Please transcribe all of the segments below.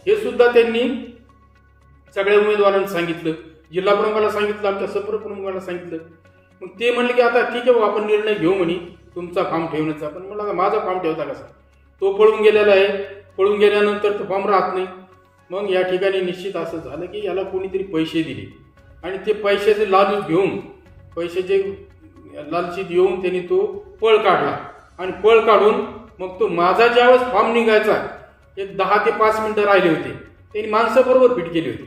हे सुद्धा त्यांनी सगळ्या उमेदवारांना सांगितलं, जिल्हा प्रमुखाला सांगितलं, आमच्या संपर्क प्रमुखाला सांगितलं. मग ते म्हणले की आता ठीक आहे भाऊ, आपण निर्णय घेऊ म्हणे तुमचा फॉर्म ठेवण्याचा. पण मला आता माझा फॉर्म ठेवता कसा, तो पळून गेलेला आहे, पळून गेल्यानंतर तो फॉर्म राहत नाही. मग या ठिकाणी निश्चित असं झालं की याला कोणीतरी पैसे दिले आणि ते पैशाचे लालच घेऊन, पैशाचे लालची देऊन त्यांनी तो पळ काढला आणि पळ काढून मग तो माझा ज्यावेळेस फॉर्म निघायचा एक 10 ते 5 मिनिटं राहिले होते, त्यांनी माणसं बरोबर फिट केली होती.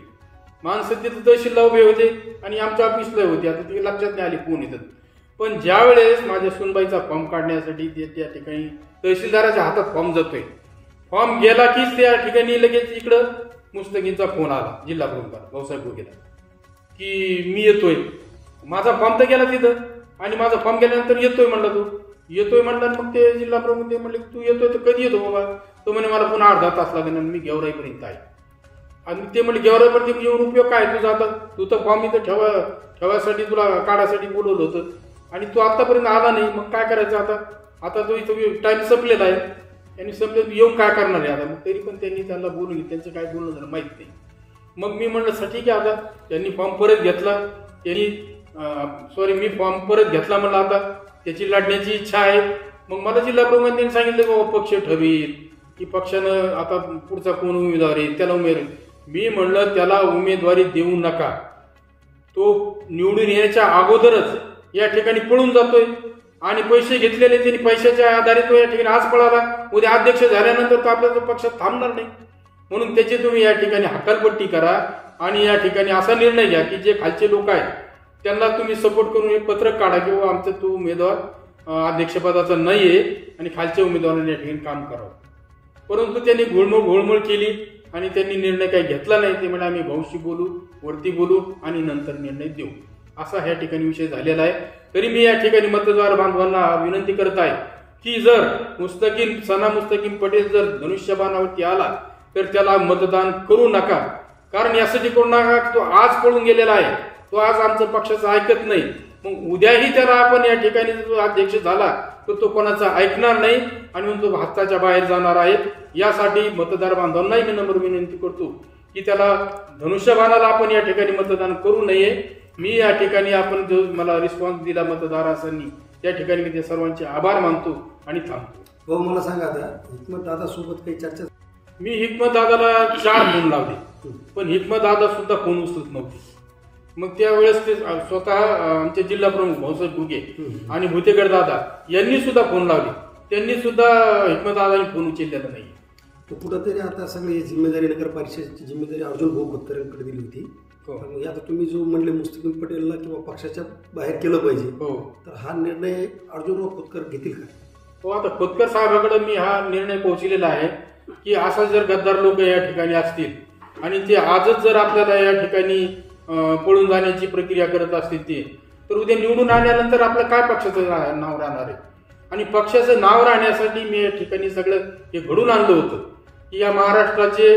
माणसं तिथं तहसीलला उभे होते आणि आमच्या ऑफिसला होते. आता ते लक्षात नाही आले कोण येतात. पण ज्या वेळेस माझ्या सुनबाईचा फॉर्म काढण्यासाठी त्या ठिकाणी तहसीलदाराच्या हातात फॉर्म जातोय, फॉर्म गेला कीच त्या ठिकाणी लगेच इकडं मुस्तकींचा फोन आला जिल्हा प्रमुखाला भाऊसाहेब गोगेला की मी येतोय. माझा फॉर्म तर गेला तिथं आणि माझा फॉर्म गेल्यानंतर येतोय म्हणला, तू येतोय म्हणला. मग ते जिल्हा प्रमुख ते म्हणले तू येतोय तर कधी येतो बाबा. तो म्हणे मला पुन्हा अर्धा तास लागेल आणि मी गेवराईपर्यंत आहे. आणि ते म्हणजे गेवराईपर्यंत येऊन उपयोग काय तुझा, आता तू तर फॉर्म इथं ठेवायसाठी तुला काढायसाठी बोलवलं होतं आणि तू आतापर्यंत आला नाही. मग काय करायचं आता, आता तो इथं टाइम संपलेला आहे आणि संपले येऊन काय करणार आहे आता. मग तरी पण त्यांनी त्यांना बोलून त्यांचं काय बोलणं झालं माहीत नाही. मग मी म्हणलं ठीक आहे, आता त्यांनी फॉर्म परत घेतला, मी फॉर्म परत घेतला म्हणलं आता त्याची लढण्याची इच्छा आहे. मग मला जिल्हा प्रमुखांनी सांगितलं बाबा पक्ष ठरवेल की पक्षानं आता पुढचा कोण उमेदवार आहे त्याला उमेदवार. मी म्हणलं त्याला उमेदवारी देऊ नका, तो निवडून येण्याच्या अगोदरच या ठिकाणी पळून जातोय आणि पैसे घेतलेले त्यांनी पैशाच्या आधारे तो या ठिकाणी आज पळाला. उद्या अध्यक्ष झाल्यानंतर तो आपल्या पक्षात थांबणार नाही. म्हणून त्याची तुम्ही या ठिकाणी हकालपट्टी करा आणि या ठिकाणी असा निर्णय घ्या की जे खालचे लोक आहेत त्यांना तुम्ही सपोर्ट करून एक पत्रक काढा की बाबा आमचा तो उमेदवार अध्यक्षपदाचा नाही आहे आणि खालच्या उमेदवारांनी या ठिकाणी काम करावं. परंतु त्यांनी घोळमळ केली आणि त्यांनी निर्णय काही घेतला नाही. ते म्हणजे आम्ही भाऊशी बोलू, वरती बोलू आणि नंतर निर्णय देऊ, असा ह्या ठिकाणी विषय झालेला आहे. तरी मी या ठिकाणी मतदार बांधवांना विनंती करत आहे की जर सना मुस्तकीम पटेल जर धनुष्यबाणावरती आला तर त्याला मतदान करू नका. कारण यासाठी करू नका की तो आज पळून गेलेला आहे, तो आज आमचं पक्षाचं ऐकत नाही. मग उद्याही त्याला आपण या ठिकाणी जो अध्यक्ष झाला तर तो कोणाचा ऐकणार नाही आणि म्हणून तो हाताच्या बाहेर जाणार आहे. यासाठी मतदार बांधवांनाही मी नम्र विनंती करतो की त्याला धनुष्यबाणाला आपण या ठिकाणी मतदान करू नये. मी या ठिकाणी आपण जो मला रिस्पॉन्स दिला मतदारांनी त्या ठिकाणी मी त्या सर्वांचे आभार मानतो आणि थांबतो. हो, मला सांगा आता हिकमत दादा सोबत काही चर्चा. मी हिकमत दादाला 4 फोन लावले पण हिकमत दादा सुद्धा फोन उचलत नव्हते. मग त्यावेळेस ते स्वतः आमचे जिल्हा प्रमुख भाऊसाहेब गुगे आणि भुतेकर दादा यांनी सुद्धा फोन लावले, त्यांनी सुद्धा हिकमत दादांनी फोन उचललेला नाही. कुठंतरी आता सगळी जिम्मेदारी नगर परिषदेची जिम्मेदारी अर्जुन भाऊ खोतकरांकडे दिली होती. आता तुम्ही जो म्हणले मुस्तकीम पटेलला किंवा पक्षाच्या बाहेर केलं पाहिजे, तर हा निर्णय अर्जुन खोतकर घेतील का? हो, आता खोतकर साहेबांकडे मी हा निर्णय पोहोचलेला आहे की असा जर गद्दार लोक या ठिकाणी असतील आणि ते आजच जर आपल्याला या ठिकाणी पळून जाण्याची प्रक्रिया करत असतील ते, तर उद्या निवडून आल्यानंतर आपलं काय पक्षाचं नाव राहणार आहे. आणि पक्षाचं नाव राहण्यासाठी मी या ठिकाणी सगळं हे घडून आणलं होतं की या महाराष्ट्राचे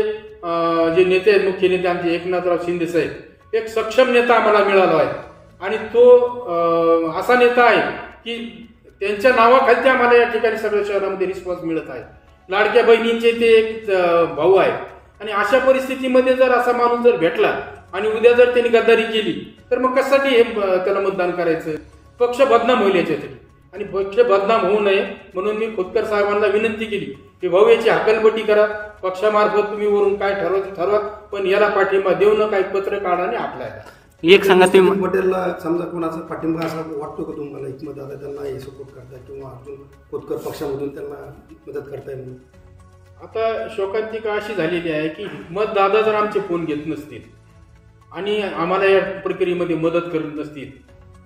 जे नेते आहेत, मुख्य नेते आमचे एकनाथराव शिंदे साहेब, एक सक्षम नेता आम्हाला मिळाला आहे आणि तो असा नेता आहे की त्यांच्या नावाखाली आम्हाला या ठिकाणी सगळ्या शहरामध्ये रिस्पॉन्स मिळत आहे. लाडक्या बहिणींचे ते एक भाऊ आहेत आणि अशा परिस्थितीमध्ये जर असा माणूस जर भेटला आणि उद्या जर त्यांनी गद्दारी केली तर मग कशासाठी हे त्याला मतदान करायचं. पक्ष बदनाम होईल याच्यासाठी आणि पक्ष बदनाम होऊ नये म्हणून मी खोतकर साहेबांना विनंती केली की भाऊ याची हकालपट्टी करा, पक्षामार्फत तुम्ही वरून काय ठरवायचं ठरवा, पण याला पाठिंबा देऊ नका, एक पत्र काढा आणि आपल्याला एक सांगा. ते पटेलला समजा कोणाचा पाठिंबा असा वाटतो का तुम्हाला, हिकमत दादा त्यांना हे सपोर्ट करतात किंवा अर्जुन खोतकर पक्षामधून त्यांना मदत करताय म्हणून? आता शोकांतिका अशी झालेली आहे की हिकमत दादा जर आमचे फोन घेत नसतील आणि आम्हाला या प्रक्रियेमध्ये मदत करत नसतील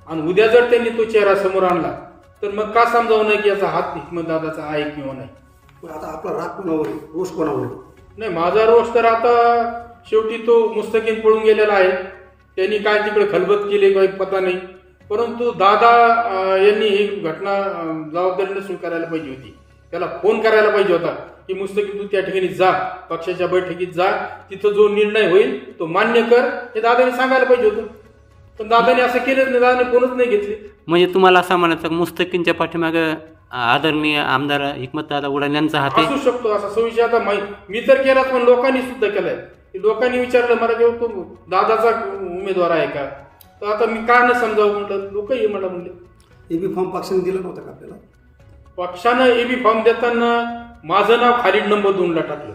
आणि उद्या जर त्यांनी तो चेहरा समोर आणला तर मग का समजावं नाही की याचा हात हिकमत दादाचा आहे किंवा नाही. आता आपला राग कोणावर, रोष कोणावर? नाही, माझा रोष तर आता शेवटी तो मुस्तकीम पळून गेलेला आहे, त्यांनी काय तिकडे खलबत केली काही पता नाही. परंतु दादा यांनी ही घटना जबाबदारीने स्वीकारायला पाहिजे होती, त्याला फोन करायला पाहिजे होता की मुस्तकीम तू त्या ठिकाणी जा, पक्षाच्या बैठकीत जा, तिथं जो निर्णय होईल तो मान्य कर, हे दादाने सांगायला पाहिजे होतं. पण दादाने असं केलंच नाही, दादाने फोनच नाही घेतले. म्हणजे तुम्हाला असं म्हणायचं मुस्तकीमच्या पाठीमागे आदरणीय आमदार हिकमतदादा उडान यांचा हात आहे. असू शकतो असा विषय. आता मी तर केलाच, पण लोकांनी सुद्धा केलाय. लोकांनी विचारलं मला की तो दादाचा उमेदवार आहे का, तर आता मी का न समजावं म्हटलं. लोकही मला म्हणले एबी फॉर्म पक्षाने दिला नव्हता का आपल्याला? पक्षानं एबी फॉर्म देताना माझं नाव खाली नंबर 2 ला टाकलं.